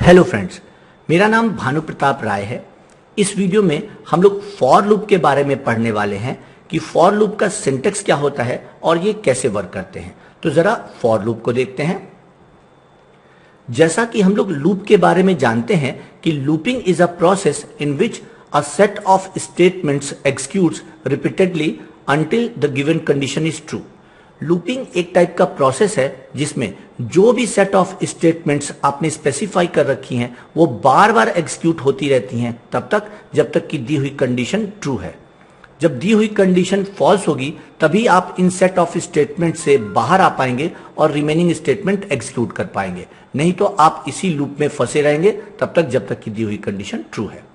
Hello friends, मेरा नाम भानु प्रताप राय है। इस वीडियो में हम लोग फॉर लूप के बारे में पढ़ने वाले हैं कि फॉर लूप का सिंटेक्स क्या होता है और ये कैसे वर्क करते हैं। तो जरा फॉर लूप को देखते हैं। जैसा कि हम लोग लूप के बारे में जानते हैं कि looping is a process in which a set of statements executes repeatedly until the given condition is true. Looping एक टाइप का प्रोसेस है जिसमें जो भी सेट ऑफ स्टेटमेंट्स आपने स्पेसिफाई कर रखी हैं वो बार बार एग्जीक्यूट होती रहती हैं तब तक जब तक कि दी हुई कंडीशन ट्रू है। जब दी हुई कंडीशन फॉल्स होगी तभी आप इन सेट ऑफ स्टेटमेंट से बाहर आ पाएंगे और रिमेनिंग स्टेटमेंट एग्जीक्यूट कर पाएंगे, नहीं तो आप इसी लूप में फंसे रहेंगे तब तक जब तक कि दी हुई कंडीशन ट्रू है।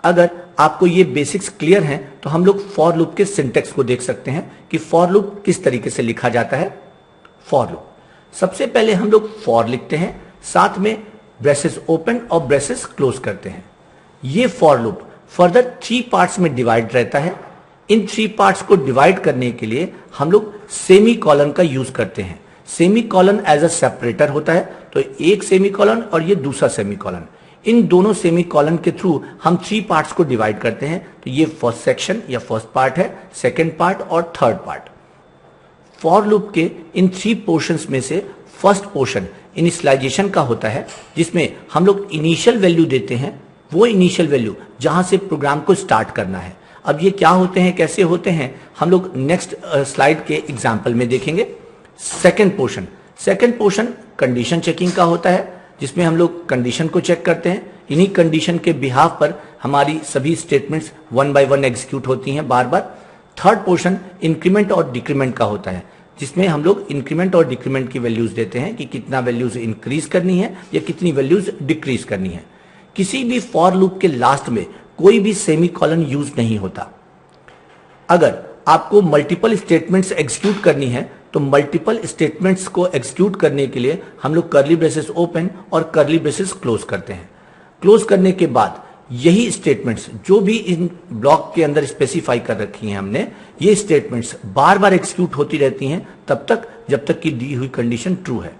अगर आपको ये बेसिक्स क्लियर हैं तो हम लोग फॉर लूप के सिंटेक्स को देख सकते हैं कि फॉर लूप किस तरीके से लिखा जाता है। फॉर लूप सबसे पहले हम लोग फॉर लिखते हैं, साथ में ब्रेसेस ओपन और ब्रेसेस क्लोज करते हैं। ये फॉर लूप फर्दर 3 पार्ट्स में डिवाइड रहता है। इन 3 पार्ट्स को डिवाइड करने के लिए हम लोग सेमी कॉलन का यूज करते हैं। Semi colon as a separator होता है, तो एक सेमी कॉलन और ये दूसरा सेमी कॉलन, इन दोनों सेमी कॉलन के थ्रू हम 3 पार्ट्स को डिवाइड करते हैं। तो ये फर्स्ट सेक्शन या फर्स्ट पार्ट है, सेकंड पार्ट और थर्ड पार्ट। फॉर लूप के इन 3 पोर्शंस में से फर्स्ट पोर्शन इनिशियलाइजेशन का होता है, जिसमें हम लोग इनिशियल वैल्यू देते हैं, वो इनिशियल वैल्यू जहां से प्रोग्राम को स्टार्ट करना है। अब ये क्या होते हैं, कैसे होते हैं, हम लोग नेक्स्ट स्लाइड के एग्जाम्पल में देखेंगे। सेकेंड पोर्शन कंडीशन चेकिंग का होता है, जिसमें हम लोग कंडीशन को चेक करते हैं। इन्हीं कंडीशन के बिहाफ पर हमारी सभी स्टेटमेंट्स 1 बाय 1 एग्जीक्यूट होती हैं बार बार। थर्ड पोर्शन इंक्रीमेंट और डिक्रीमेंट का होता है, जिसमें हम लोग इंक्रीमेंट और डिक्रीमेंट की वैल्यूज देते हैं कि कितना वैल्यूज इंक्रीज करनी है या कितनी वैल्यूज डिक्रीज करनी है। किसी भी फॉर लूप के लास्ट में कोई भी सेमी कॉलन यूज नहीं होता। अगर आपको मल्टीपल स्टेटमेंट्स एग्जीक्यूट करनी है तो मल्टीपल स्टेटमेंट्स को एग्जीक्यूट करने के लिए हम लोग कर्ली ब्रेसेस ओपन और कर्ली ब्रेसेस क्लोज करते हैं। क्लोज करने के बाद यही स्टेटमेंट्स जो भी इन ब्लॉक के अंदर स्पेसिफाई कर रखी हैं हमने, ये स्टेटमेंट्स बार बार एग्जीक्यूट होती रहती हैं तब तक जब तक कि दी हुई कंडीशन ट्रू है।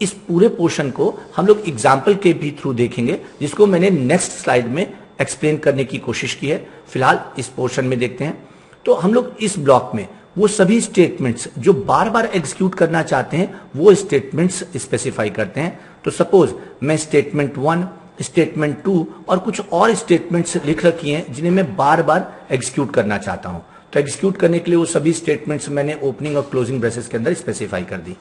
इस पूरे पोर्शन को हम लोग एग्जाम्पल के भी थ्रू देखेंगे, जिसको मैंने नेक्स्ट स्लाइड में एक्सप्लेन करने की कोशिश की है। फिलहाल इस पोर्शन में देखते हैं। तो हम लोग इस ब्लॉक में वो सभी स्टेटमेंट्स जो बार बार एग्जीक्यूट करना चाहते हैं वो स्टेटमेंट्स स्पेसिफाई करते हैं। तो सपोज मैं स्टेटमेंट 1, स्टेटमेंट 2 और कुछ और स्टेटमेंट्स लिख रखी हैं जिन्हें मैं बार बार एग्जीक्यूट करना चाहता हूं। तो एग्जीक्यूट करने के लिए वो सभी स्टेटमेंट्स मैंने ओपनिंग और क्लोजिंग ब्रेसेस के अंदर स्पेसिफाई कर दी।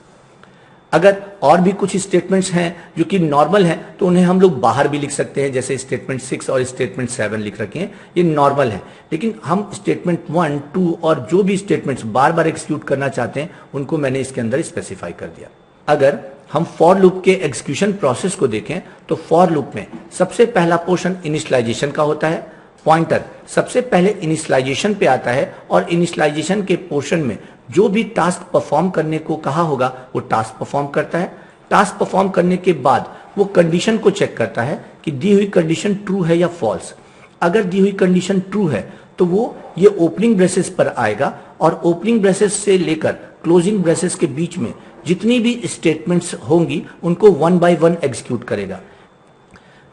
अगर और भी कुछ स्टेटमेंट्स हैं जो कि नॉर्मल हैं तो उन्हें हम लोग बाहर भी लिख सकते हैं, जैसे स्टेटमेंट 6 और स्टेटमेंट 7 लिख रखे हैं, ये नॉर्मल है। लेकिन हम स्टेटमेंट 1, 2 और जो भी स्टेटमेंट्स बार बार एग्जीक्यूट करना चाहते हैं उनको मैंने इसके अंदर स्पेसिफाई कर दिया। अगर हम फॉर लूप के एग्जीक्यूशन प्रोसेस को देखें तो फॉर लूप में सबसे पहला पोर्शन इनिशियलाइजेशन का होता है। पॉइंटर सबसे पहले इनिशियलाइजेशन पे आता है और इनिशियलाइजेशन के पोर्शन में जो भी टास्क परफॉर्म करने को कहा होगा वो टास्क परफॉर्म करता है। टास्क परफॉर्म करने के बाद वो कंडीशन को चेक करता है कि दी हुई कंडीशन ट्रू है या फॉल्स। अगर दी हुई कंडीशन ट्रू है तो वो ये ओपनिंग ब्रेसेस पर आएगा और ओपनिंग ब्रेसेस से लेकर क्लोजिंग ब्रेसेस के बीच में जितनी भी स्टेटमेंट्स होंगी उनको 1 बाय 1 एग्जीक्यूट करेगा।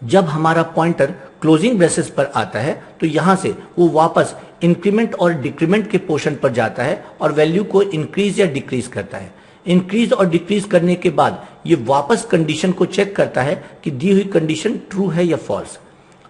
जब हमारा पॉइंटर क्लोजिंग ब्रेसेस पर आता है तो यहां से वो वापस इंक्रीमेंट और डिक्रीमेंट के पोर्शन पर जाता है और वैल्यू को इंक्रीज या डिक्रीज करता है। इंक्रीज और डिक्रीज करने के बाद ये वापस कंडीशन को चेक करता है कि दी हुई कंडीशन ट्रू है या फॉल्स।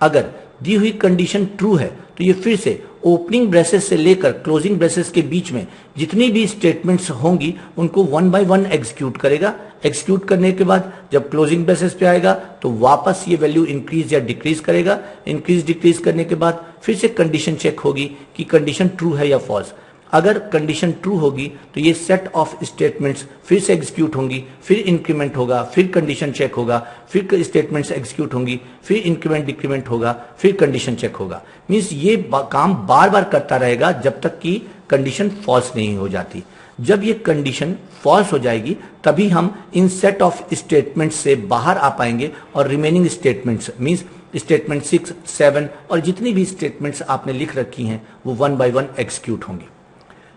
अगर दी हुई कंडीशन ट्रू है तो ये फिर से ओपनिंग ब्रेसेस से लेकर क्लोजिंग ब्रेसेस के बीच में जितनी भी स्टेटमेंट्स होंगी उनको 1 बाय 1 एग्जीक्यूट करेगा। एग्जीक्यूट करने के बाद जब क्लोजिंग ब्रेसेस पे आएगा तो वापस ये वैल्यू इंक्रीज या डिक्रीज करेगा। इंक्रीज डिक्रीज करने के बाद फिर से कंडीशन चेक होगी कि कंडीशन ट्रू है या फॉल्स। अगर कंडीशन ट्रू होगी तो ये सेट ऑफ स्टेटमेंट्स फिर से एग्जीक्यूट होंगी, फिर इंक्रीमेंट होगा, फिर कंडीशन चेक होगा, फिर स्टेटमेंट्स एग्जीक्यूट होंगी, फिर इंक्रीमेंट डिक्रीमेंट होगा, फिर कंडीशन चेक होगा। मींस ये काम बार बार करता रहेगा जब तक कि कंडीशन फॉल्स नहीं हो जाती। जब ये कंडीशन फॉल्स हो जाएगी तभी हम इन सेट ऑफ स्टेटमेंट्स से बाहर आ पाएंगे और रिमेनिंग स्टेटमेंट्स मींस स्टेटमेंट 6, 7 और जितनी भी स्टेटमेंट्स आपने लिख रखी हैं वो 1 बाय 1 एग्जीक्यूट होंगी।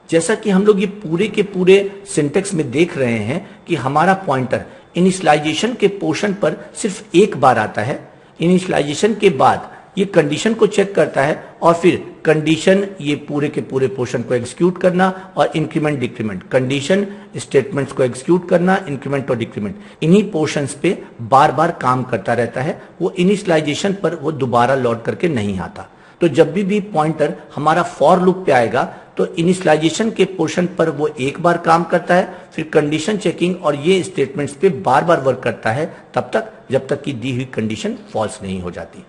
जैसा कि हम लोग ये पूरे के पूरे सिंटेक्स में देख रहे हैं कि हमारा पॉइंटर इनिशियलाइजेशन के पोर्शन पर सिर्फ एक बार आता है। इनिशियलाइजेशन के बाद ये कंडीशन को चेक करता है और फिर कंडीशन ये पूरे के पूरे पोर्शन को एग्जीक्यूट करना और इंक्रीमेंट डिक्रीमेंट, कंडीशन स्टेटमेंट्स को एग्जीक्यूट करना, इंक्रीमेंट और डिक्रीमेंट, इन्हीं पोर्शंस पे बार बार काम करता रहता है। वो इनिशियलाइजेशन पर वो दोबारा लौट करके नहीं आता। तो जब भी पॉइंटर हमारा फॉर लूप पे आएगा तो इनिशियलाइजेशन के पोर्शन पर वो एक बार काम करता है, फिर कंडीशन चेकिंग और ये स्टेटमेंट्स पे बार बार वर्क करता है तब तक जब तक कि दी हुई कंडीशन फॉल्स नहीं हो जाती।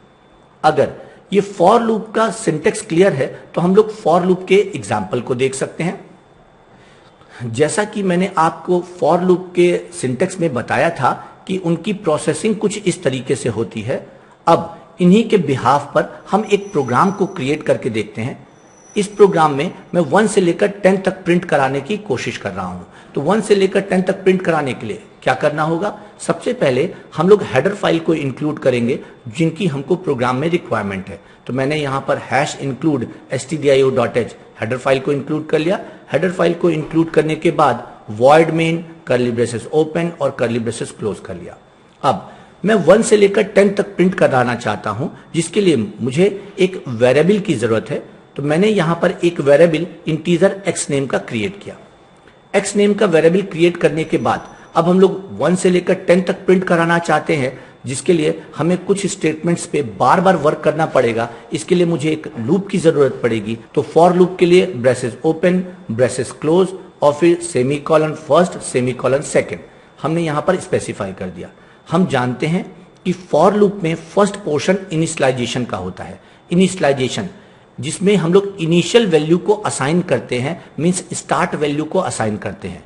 अगर ये फॉर लूप का सिंटेक्स क्लियर है तो हम लोग फॉर लूप के एग्जाम्पल को देख सकते हैं। जैसा कि मैंने आपको फॉर लूप के सिंटेक्स में बताया था कि उनकी प्रोसेसिंग कुछ इस तरीके से होती है। अब इन्हीं के बिहाफ पर हम एक प्रोग्राम को क्रिएट करके देखते हैं। इस प्रोग्राम में मैं 1 से लेकर 10 तक प्रिंट कराने की कोशिश कर रहा हूं। तो 1 से लेकर 10 तक प्रिंट कराने के लिए क्या करना होगा? सबसे पहले हम लोग हेडर फाइल को इंक्लूड करेंगे जिनकी हमको प्रोग्राम में रिक्वायरमेंट है। तो मैंने यहां पर #include stdio.h हेडर फाइल को इंक्लूड कर लिया। हेडर फाइल को इंक्लूड करने के बाद void main curly braces open और कर्ली ब्रेसेस क्लोज कर लिया। अब मैं 1 से लेकर 10 तक प्रिंट कराना चाहता हूं, जिसके लिए मुझे एक वेरिएबल की जरूरत है। तो मैंने यहां पर एक वेरिएबल इंटीजर x नेम का क्रिएट किया। x नेम का वेरिएबल क्रिएट करने के बाद अब हम लोग 1 से लेकर 10 तक प्रिंट कराना चाहते हैं, जिसके लिए हमें कुछ स्टेटमेंट्स पे बार बार वर्क करना पड़ेगा। इसके लिए मुझे एक लूप की जरूरत पड़ेगी। तो फॉर लूप के लिए ब्रेसेस ओपन, ब्रेसेस क्लोज और फिर सेमीकोलन फर्स्ट, सेमीकोलन सेकंड हमने यहां पर स्पेसिफाई कर दिया। हम जानते हैं कि फॉर लूप में फर्स्ट पोर्शन इनिशियलाइजेशन का होता है। इनिशियलाइजेशन जिसमें हम लोग इनिशियल वैल्यू को असाइन करते हैं, मींस स्टार्ट वैल्यू को असाइन करते हैं।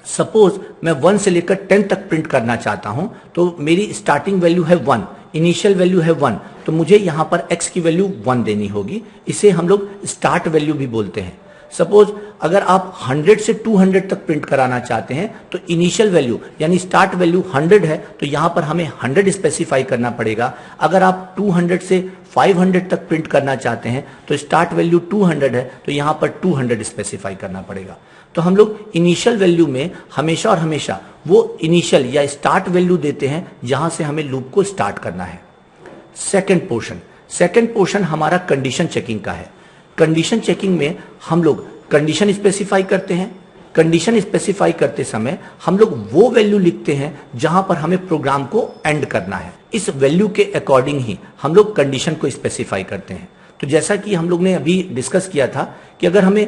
सपोज मैं 1 से लेकर 10 तक प्रिंट करना चाहता हूं, तो मेरी स्टार्टिंग वैल्यू है 1, इनिशियल वैल्यू है 1, तो मुझे यहां पर x की वैल्यू 1 देनी होगी। इसे हम लोग स्टार्ट वैल्यू भी बोलते हैं। सपोज अगर आप 100 से 200 तक प्रिंट कराना चाहते हैं तो इनिशियल वैल्यू यानी स्टार्ट वैल्यू 100 है, तो यहां पर हमें 100 स्पेसिफाई करना पड़ेगा। अगर आप 200 से 500 तक प्रिंट करना चाहते हैं तो स्टार्ट वैल्यू 200 है, तो यहां पर 200 स्पेसिफाई करना पड़ेगा। तो हम लोग इनिशियल वैल्यू में हमेशा और हमेशा वो इनिशियल या स्टार्ट वैल्यू देते हैं जहां से हमें लूप को स्टार्ट करना है। सेकंड पोर्शन हमारा कंडीशन चेकिंग का है। कंडीशन चेकिंग में हम लोग कंडीशन स्पेसिफाई करते हैं। कंडीशन स्पेसिफाई करते समय हम लोग वो वैल्यू लिखते हैं जहां पर हमें प्रोग्राम को एंड करना है। इस वैल्यू के अकॉर्डिंग ही हम लोग कंडीशन को स्पेसिफाई करते हैं। तो जैसा कि हम लोग ने अभी डिस्कस किया था कि अगर हमें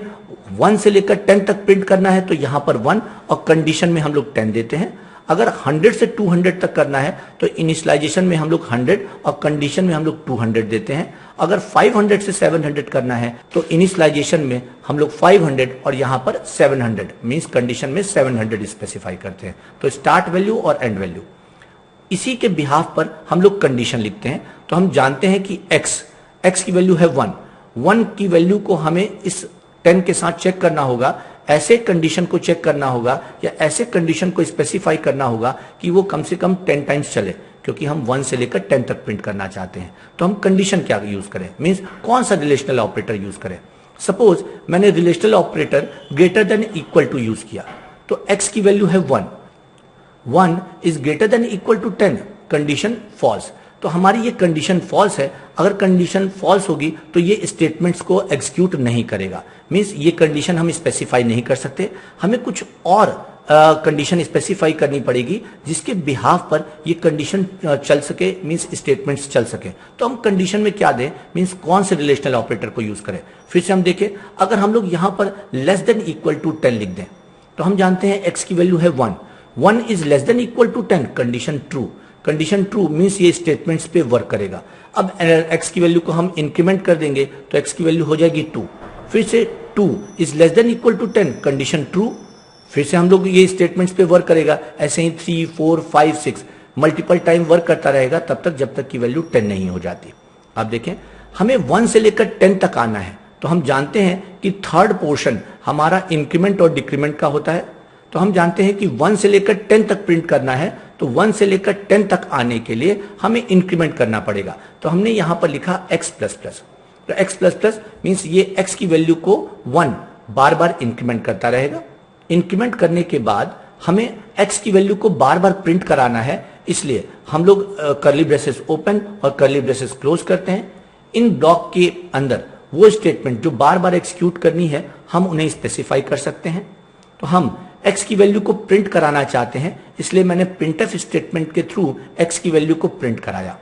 1 से लेकर 10 तक प्रिंट करना है तो यहां पर 1 और कंडीशन में हम लोग 10 देते हैं। अगर 100 से 200 तक करना है तो इनिशियलाइजेशन में हम लोग 100 और कंडीशन में हम लोग 200 देते हैं। अगर 500 से 700 करना है तो इनिशियलाइजेशन में हम लोग 500 और यहां पर 700 मींस कंडीशन में 700 स्पेसिफाई करते हैं। तो स्टार्ट वैल्यू और एंड वैल्यू इसी के बिहाफ पर हम लोग कंडीशन लिखते हैं। तो हम जानते हैं कि x की वैल्यू है 1 की वैल्यू को हमें इस 10 के साथ चेक करना होगा। ऐसे कंडीशन को चेक करना होगा या ऐसे कंडीशन को स्पेसिफाई करना होगा कि वो कम से कम 10 टाइम्स चले, क्योंकि हम 1 से लेकर 10 तक प्रिंट करना चाहते हैं। तो हम कंडीशन क्या यूज करें, मींस कौन सा रिलेशनल ऑपरेटर यूज करें। सपोज मैंने relational operator greater than equal to use किया, तो x की वैल्यू है 1 is greater than equal to 10, condition false. तो हमारी ये कंडीशन फॉल्स है। अगर कंडीशन फॉल्स होगी तो ये स्टेटमेंट्स को एग्जीक्यूट नहीं करेगा। मींस ये कंडीशन हम स्पेसिफाई नहीं कर सकते, हमें कुछ और कंडीशन स्पेसिफाई करनी पड़ेगी जिसके बिहाफ पर ये कंडीशन चल सके, मींस स्टेटमेंट्स चल सके। तो हम कंडीशन में क्या दें, मींस कौन से रिलेशनल ऑपरेटर को यूज करें। फिर से हम देखें, अगर हम लोग यहां पर लेस देन इक्वल टू 10 लिख दें तो हम जानते हैं x की वैल्यू है 1 is less than equal to 10, condition true. Condition true means ये स्टेटमेंट्स पे वर्क करेगा। अब x की वैल्यू को हम इंक्रीमेंट कर देंगे तो x की वैल्यू हो जाएगी 2। फिर से 2 is less than equal to 10, condition true. फिर से हम लोग ये स्टेटमेंट्स पे वर्क करेगा। ऐसे ही 3, 4, 5, 6 मल्टीपल टाइम वर्क करता रहेगा तब तक जब तक की वैल्यू 10 नहीं हो जाती। आप देखें, हमें 1 से लेकर 10 तक आना है। तो हम जानते हैं कि थर्ड पोर्शन हमारा इंक्रीमेंट और डिक्रीमेंट का होता है। तो हम जानते हैं कि 1 से लेकर 10 तक प्रिंट करना है, तो 1 से लेकर 10 तक आने के लिए हमें इंक्रीमेंट करना पड़ेगा। तो हमने यहां पर लिखा x प्लस प्लस। तो x प्लस प्लस मीन्स ये x की वैल्यू को 1 बार बार इंक्रीमेंट करता रहेगा। इंक्रीमेंट करने के बाद हमें x की वैल्यू को बार बार प्रिंट कराना है, इसलिए हम लोग कर्ली ब्रेसेस ओपन और कर्ली ब्रेसेस क्लोज करते हैं। इन ब्लॉक के अंदर वो स्टेटमेंट जो बार बार एग्जीक्यूट करनी है हम उन्हें स्पेसिफाई कर सकते हैं। तो हम x की वैल्यू को प्रिंट कराना चाहते हैं, इसलिए मैंने प्रिंटफ स्टेटमेंट के थ्रू x की वैल्यू को प्रिंट कराया।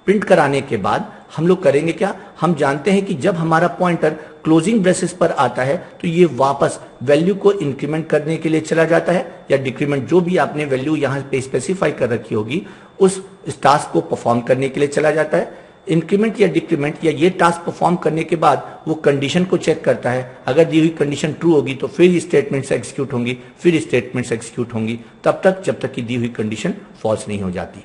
प्रिंट कराने के बाद हम लोग करेंगे क्या, हम जानते हैं कि जब हमारा पॉइंटर क्लोजिंग ब्रेसेस पर आता है तो ये वापस वैल्यू को इंक्रीमेंट करने के लिए चला जाता है, या डिक्रीमेंट जो भी आपने वैल्यू यहां पे स्पेसिफाई कर रखी होगी उस टास्क को परफॉर्म करने के लिए चला जाता है। इंक्रीमेंट या डिक्रीमेंट या ये टास्क परफॉर्म करने के बाद वो कंडीशन को चेक करता है, अगर दी हुई कंडीशन ट्रू होगी तो फिर स्टेटमेंट्स एग्जीक्यूट होंगी, फिर स्टेटमेंट्स एग्जीक्यूट होंगी, तब तक जब तक कि दी हुई कंडीशन फॉल्स नहीं हो जाती।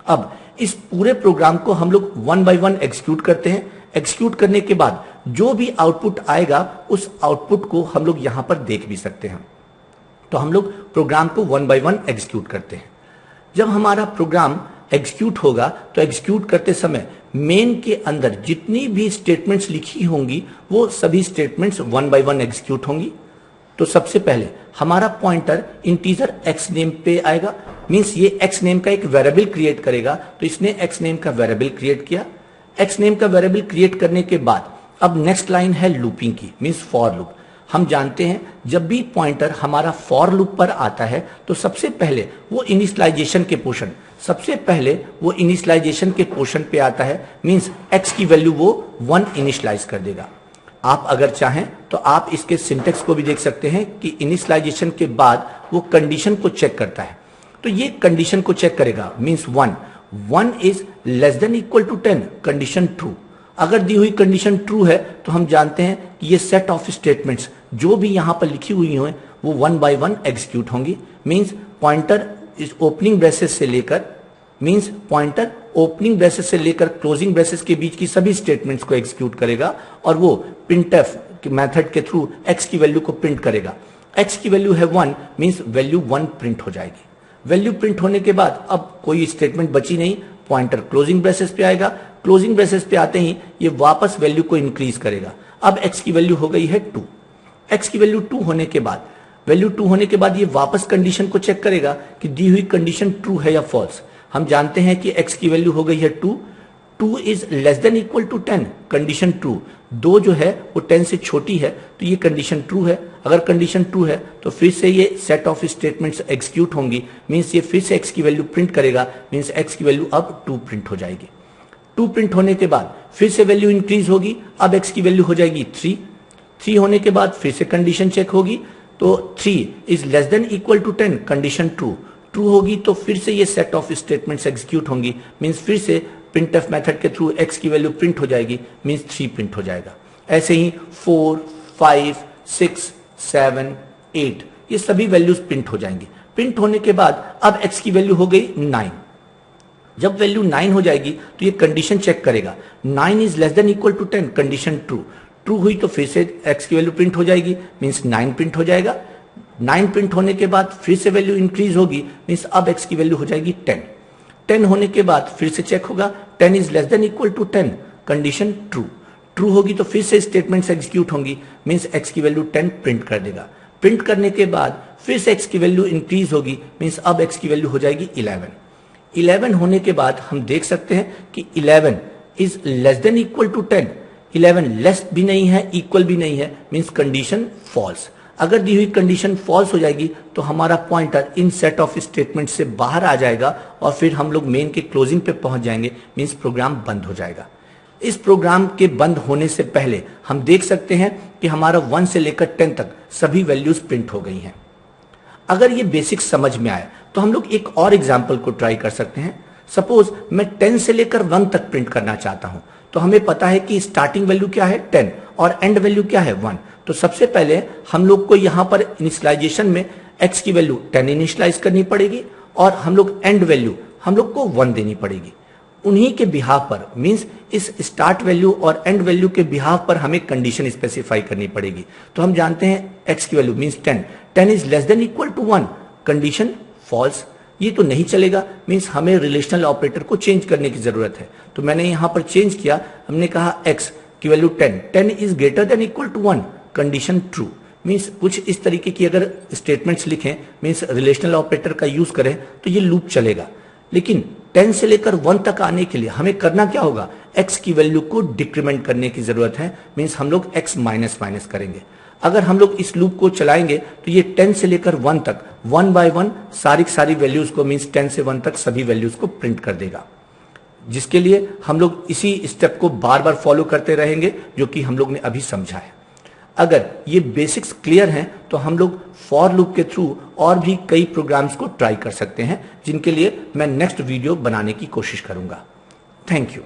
अब इस पूरे प्रोग्राम को हम लोग वन बाय वन एग्जीक्यूट करते हैं। एग्जीक्यूट करने के बाद जो भी आउटपुट आएगा उस आउटपुट को हम लोग यहां पर देख भी सकते हैं। तो हम लोग प्रोग्राम को वन बाय वन एग्जीक्यूट करते हैं। जब हमारा प्रोग्राम एग्जीक्यूट होगा तो एग्जीक्यूट करते समय मेन के अंदर जितनी भी स्टेटमेंट्स लिखी होंगी वो सभी statements one by one execute होंगी। तो सबसे पहले हमारा पॉइंटर इंटीजर x नेम पे आएगा, मींस ये x नेम का एक वेरिएबल क्रिएट करेगा। तो इसने x नेम का वेरिएबल क्रिएट किया। x नेम का वेरिएबल क्रिएट करने के बाद अब नेक्स्ट लाइन है लूपिंग की, मींस फॉर लूप। हम जानते हैं जब भी पॉइंटर हमारा फॉर लूप पर आता है तो सबसे पहले वो इनिशियलाइजेशन के पोर्शन पे आता है, मींस x की वैल्यू वो 1 इनिशियलाइज कर देगा। आप अगर चाहें तो आप इसके सिंटेक्स को भी देख सकते हैं कि इनिशियलाइजेशन के बाद वो कंडीशन को चेक करता है। तो ये कंडीशन को चेक करेगा, means 1 is less than equal to 10, condition true. अगर दी हुई कंडीशन ट्रू है तो हम जानते हैं कि ये सेट ऑफ स्टेटमेंट्स जो भी यहां पर लिखी हुई हैं वो वन बाय वन एग्जीक्यूट होंगी। मींस पॉइंटर इस ओपनिंग ब्रेसेस से लेकर क्लोजिंग ब्रेसेस के बीच की सभी स्टेटमेंट्स को एग्जीक्यूट करेगा और वो प्रिंटफ मेथड के थ्रू x की वैल्यू को प्रिंट करेगा। x की वैल्यू है 1, मींस वैल्यू 1 प्रिंट हो जाएगी। वैल्यू प्रिंट होने के बाद अब कोई स्टेटमेंट बची नहीं, पॉइंटर क्लोजिंग ब्रेसेस पे आएगा। क्लोजिंग ब्रेसेस पे आते ही ये वापस वैल्यू को इंक्रीज करेगा। अब x की वैल्यू हो गई है 2। x की वैल्यू 2 होने के बाद ये वापस कंडीशन को चेक करेगा कि दी हुई कंडीशन ट्रू है या फॉल्स। हम जानते हैं कि x की वैल्यू हो गई है 2 is less than equal to 10, condition true. 2 जो है वो 10 से छोटी है तो ये कंडीशन ट्रू है। अगर कंडीशन ट्रू है तो फिर से ये सेट ऑफ स्टेटमेंट्स एग्जीक्यूट होंगी, मींस ये फिर से x की वैल्यू प्रिंट करेगा, मींस x की वैल्यू अब 2 प्रिंट हो जाएगी। 2 प्रिंट होने के बाद फिर से वैल्यू इंक्रीज होगी, अब x की वैल्यू हो जाएगी 3 होने के बाद फिर से कंडीशन चेक होगी, तो 3 is less than equal to 10, condition true होगी। तो फिर से ये सेट ऑफ स्टेटमेंट्स एग्जीक्यूट होंगी, मींस फिर से प्रिंटफ मेथड के थ्रू x की वैल्यू प्रिंट हो जाएगी, मींस 3 प्रिंट हो जाएगा। ऐसे ही 4, 5, 6, 7, 8 ये सभी वैल्यूज प्रिंट हो जाएंगी। प्रिंट होने के बाद अब x की वैल्यू हो गई 9। जब वैल्यू 9 हो जाएगी तो ये कंडीशन चेक करेगा, 9 is less than equal to 10, condition true हुई तो फिर से x की वैल्यू प्रिंट हो जाएगी, मींस 9 प्रिंट हो जाएगा। 9 प्रिंट होने के बाद फिर से वैल्यू इंक्रीज होगी, मींस अब x की वैल्यू हो जाएगी 10 होने के बाद फिर से चेक होगा, 10 is less than equal to 10, condition true होगी तो फिर से स्टेटमेंट्स एग्जीक्यूट होंगी, मींस x की वैल्यू 10 प्रिंट कर देगा। प्रिंट करने के बाद फिर से x की वैल्यू इंक्रीज होगी, मींस अब x की वैल्यू हो जाएगी 11 होने के बाद हम देख सकते हैं कि 11 is less than equal to 10, 11 less भी नहीं है इक्वल भी नहीं है, मींस कंडीशन फॉल्स। अगर दी हुई कंडीशन फॉल्स हो जाएगी तो हमारा pointer in set of statement से बाहर आ जाएगा और फिर हम लोग मेन के क्लोजिंग पे पहुंच जाएंगे, मींस प्रोग्राम बंद हो जाएगा। इस प्रोग्राम के बंद होने से पहले हम देख सकते हैं कि हमारा 1 से लेकर 10 तक सभी वैल्यूज प्रिंट हो गई हैं। अगर ये बेसिक समझ में आए तो हम लोग एक और एग्जाम्पल को ट्राई कर सकते हैं। सपोज मैं 10 से लेकर 1 तक प्रिंट करना चाहता हूं, तो हमें पता है कि स्टार्टिंग वैल्यू क्या है 10 और एंड वैल्यू क्या है 1। तो सबसे पहले हम लोग को यहां पर इनिशियलाइजेशन में x की वैल्यू 10 इनिशियलाइज करनी पड़ेगी और हम लोग एंड वैल्यू हम लोग को 1 देनी पड़ेगी। उन्हीं के बिहाफ पर, मींस इस स्टार्ट वैल्यू और एंड वैल्यू के बिहाफ पर हमें कंडीशन स्पेसिफाई करनी पड़ेगी। तो हम जानते हैं x की value means 10 is less than equal to 1, condition false. ये तो नहीं चलेगा, मींस हमें रिलेशनल ऑपरेटर को चेंज करने की जरूरत है। तो मैंने यहां पर चेंज किया, हमने कहा x की value 10 is greater than equal to 1, condition true, means कुछ इस तरीके की अगर स्टेटमेंट्स लिखें, मीन्स रिलेशनल ऑपरेटर का यूज करें तो ये लूप चलेगा। लेकिन 10 से लेकर 1 तक आने के लिए हमें करना क्या होगा, x की वैल्यू को डिक्रीमेंट करने की जरूरत है। मीन्स हम लोग x माइनस माइनस करेंगे। अगर हम लोग इस लूप को चलाएंगे तो ये 10 से लेकर 1 तक 1 बाय 1 सारी वैल्यूज को, मीन्स 10 से 1 तक सभी वैल्यूज को प्रिंट कर देगा, जिसके लिए हम लोग इसी स्टेप को बार बार फॉलो करते रहेंगे जो कि हम लोग ने अभी समझा है। अगर ये बेसिक्स क्लियर हैं तो हम लोग फॉर लूप के थ्रू और भी कई प्रोग्राम्स को ट्राई कर सकते हैं, जिनके लिए मैं नेक्स्ट वीडियो बनाने की कोशिश करूंगा। Thank you.